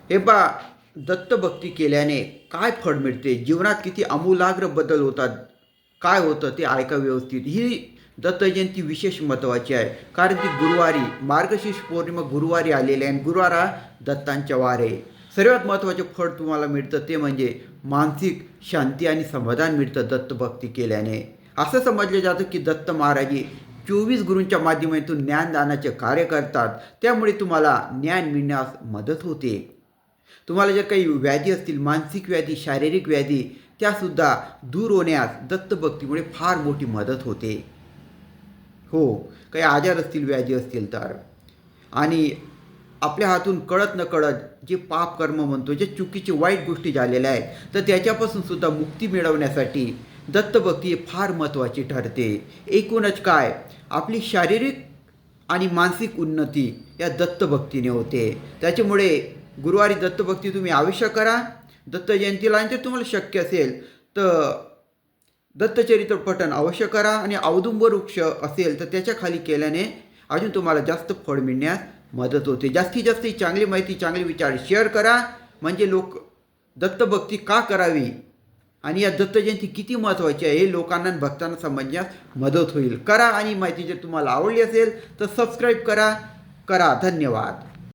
हे पहा, दत्तभक्ती केल्याने काय फळ मिळते, जीवनात किती आमूलाग्र बदल होतात, काय होतं ते ऐका व्यवस्थित. ही दत्तजयंती विशेष महत्त्वाची आहे, कारण ती गुरुवारी, मार्गशीर्ष पौर्णिमा गुरुवारी आलेली आहे आणि गुरुवार हा दत्तांच्या वार आहे. सर्वात महत्त्वाचे फळ तुम्हाला मिळतं ते म्हणजे मानसिक शांती आणि समाधान मिळतं दत्तभक्ती केल्याने. असं समजलं जातं की दत्त महाराज 24 गुरूंच्या माध्यमातून ज्ञानदानाचे कार्य करतात, त्यामुळे तुम्हाला ज्ञान मिळण्यास मदत होते. तुम्हाला जर काही व्याधी असतील, मानसिक व्याधी, शारीरिक व्याधी, त्यासुद्धा दूर होण्यास दत्तभक्तीमुळे फार मोठी मदत होते. हो, काही आजार असतील, व्याधी असतील तर. आणि आपल्या हातून कळत नकळत जे पाप कर्म म्हणतो, जे चुकीचे वाईट गोष्टी झालेल्या आहेत, तर त्याच्यापासून सुद्धा मुक्ती मिळवण्यासाठी दत्तभक्ती फार महत्त्वाची ठरते. एकूणच काय, आपली शारीरिक आणि मानसिक उन्नती या दत्तभक्तीने होते. त्याच्यामुळे गुरुवारी दत्तभक्ती तुम्ही अवश्य करा. दत्त जयंतीला आणि जर तुम्हाला शक्य असेल तर दत्तचरित्र पठण अवश्य करा आणि औदुंबर वृक्ष असेल तर त्याच्या खाली केल्याने अजून तुम्हाला जास्त फळ मिळण्यास मदत होते. जास्तीत जास्त चांगली माहिती, चांगले विचार शेअर करा, म्हणजे लोक दत्तभक्ती का करावी आणि या दत्तजयंती किती महत्त्वाची आहे हे लोकांना भक्तांना समजण्यास मदत होईल. करा आणि माहिती जर तुम्हाला आवडली असेल तर सबस्क्राईब करा. धन्यवाद.